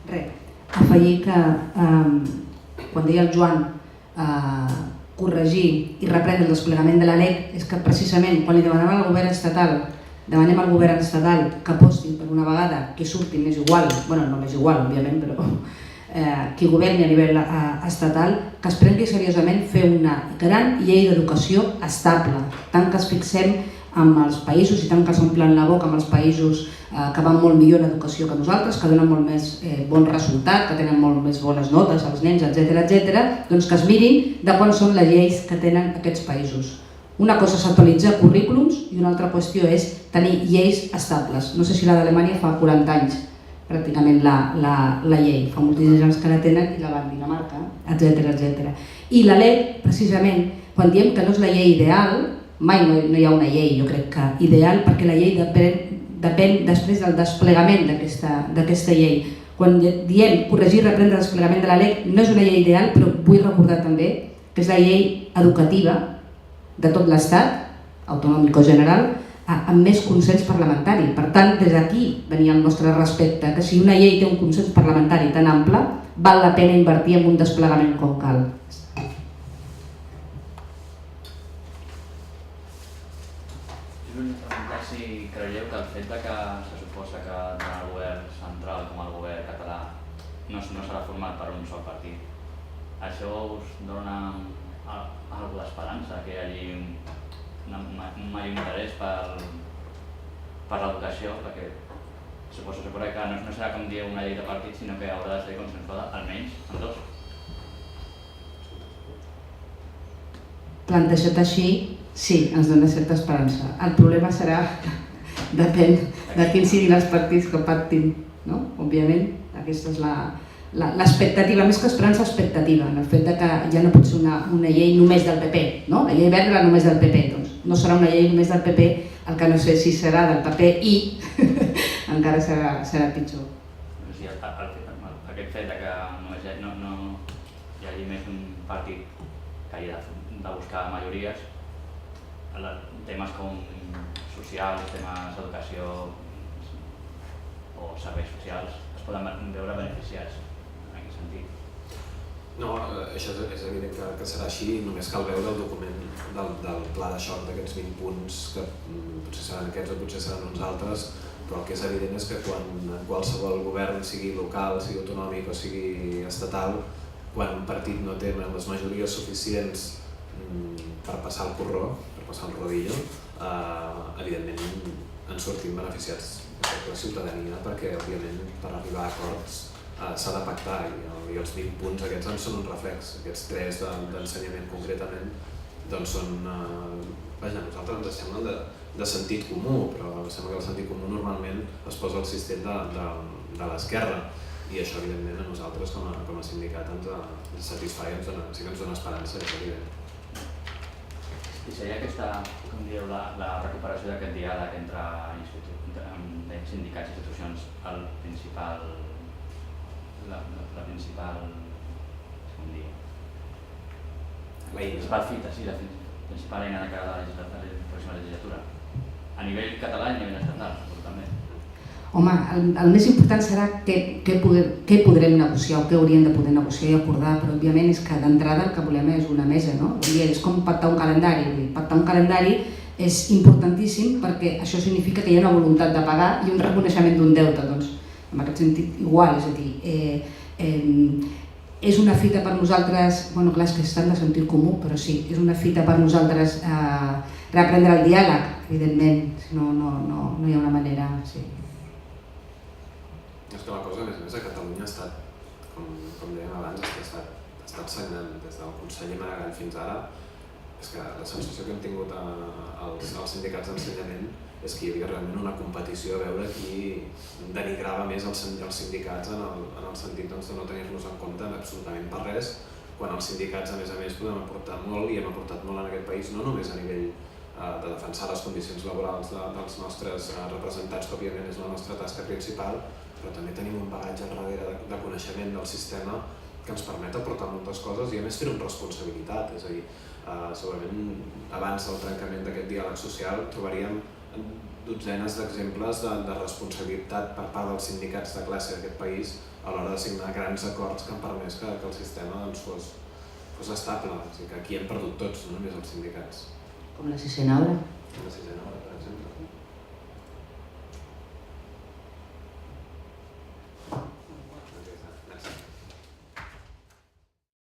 Res, afegir que quan deia el Joan corregir i reprendre el desplegament de la LEC és que precisament quan li demanem al govern estatal que apostin per una vegada que surti més igual, bueno, no més igual, òbviament, però qui governi a nivell estatal, que es prengui seriosament fer una gran llei d'educació estable, tant que es fixem amb els països i tant que s'omplen la boca amb els països que van molt millor en educació que nosaltres, que donen molt més bon resultat, que tenen molt més bones notes als nens, etc., doncs que es mirin de quan són les lleis que tenen aquests països. Una cosa és actualitzar currículums i una altra qüestió és tenir lleis estables. No sé si la d'Alemanya fa 40 anys, pràcticament la llei, fa moltíssims anys que la tenen i la van Dinamarca, etc. I la LEC, precisament, quan diem que no és la llei ideal, mai no hi ha una llei, jo crec que ideal, perquè la llei depèn després del desplegament d'aquesta llei. Quan diem corregir i reprendre el desplegament de la LEC no és una llei ideal, però vull recordar també que és la llei educativa de tot l'Estat, autonòmic o general, amb més consens parlamentari. Per tant, des d'aquí venia el nostre respecte, que si una llei té un consens parlamentari tan ample, val la pena invertir en un desplegament com cal. Si creieu que el fet que se suposa que tant el govern central com el govern català no serà format per un sol partit, això us dona alguna d'esperança, que hi hagi un major interès per l'educació, perquè suposo que no serà com dieu una llei de partit, sinó que haurà de ser consensuada almenys en dos. Plantejat així, sí, ens dona certa esperança. El problema serà, depèn de quins siguin els partits que pactin, no? Òbviament, aquesta és l'expectativa, més que esperança, expectativa, en el fet que ja no pot ser una llei només del PP, no? La llei verda era només del PP, doncs no serà una llei només del PP, el que no sé si serà del PP i encara serà pitjor. Aquest fet que no hi hagi més d'un partit que hagi de buscar majories, temes com socials, temes d'educació o serveis socials es poden veure beneficiats en aquest sentit. No, això és evident que serà així, només cal veure el document del pla de xoc d'aquests 20 punts, que potser seran aquests o potser seran uns altres, però el que és evident és que quan qualsevol govern, sigui local, sigui autonòmic o sigui estatal, quan un partit no té les majories suficients per passar el corró, per passar el rodillo, evidentment en sortim beneficiats la ciutadania, perquè òbviament per arribar a acords s'ha de pactar i els 20 punts aquests en són un reflex. Aquests 3 d'ensenyament concretament doncs són, vaja, a nosaltres ens semblen de sentit comú, però sembla que el sentit comú normalment es posa al sistema de l'esquerra i això evidentment a nosaltres com a sindicat ens satisfà i sí que ens dona esperança, és evident. I seria aquesta, com dieu, la recuperació d'aquest diàleg entre sindicats i institucions la principal, com dir, la fita, sí, la principal eina de cara a la pròxima legislatura, a nivell català i a nivell estatal, també. Home, el més important serà què podrem negociar o què hauríem de poder negociar i acordar, però òbviament és que d'entrada el que volem és una mesa, no? És com pactar un calendari. Pactar un calendari és importantíssim perquè això significa que hi ha una voluntat de pagar i un reconeixement d'un deute, doncs en aquest sentit igual, és a dir, és una fita per nosaltres, bueno, clar, és que estan de sentit comú, però sí, és una fita per nosaltres reprendre el diàleg, evidentment, si no hi ha una manera, sí. És que la cosa, a més a Catalunya ha estat, com dèiem abans, ha estat sagnant des del conseller Maragall fins ara. És que la sensació que hem tingut als sindicats d'ensenyament és que hi havia realment una competició a veure qui denigrava més els sindicats en el sentit de no tenir-los en compte absolutament per res, quan els sindicats a més podem aportar molt i hem aportat molt en aquest país, no només a nivell de defensar les condicions laborals dels nostres representants, que òbviament és la nostra tasca principal, però també tenim un bagatge al darrere de coneixement del sistema que ens permet aportar moltes coses i a més fer-ho amb responsabilitat. És a dir, segurament abans del trencament d'aquest diàleg social trobaríem dotzenes d'exemples de responsabilitat per part dels sindicats de classe d'aquest país a l'hora de signar grans acords que han permès que el sistema doncs, fos estable. O sigui que aquí hem perdut tots, no només els sindicats. Com la sisena hora. La sisena hora, per exemple.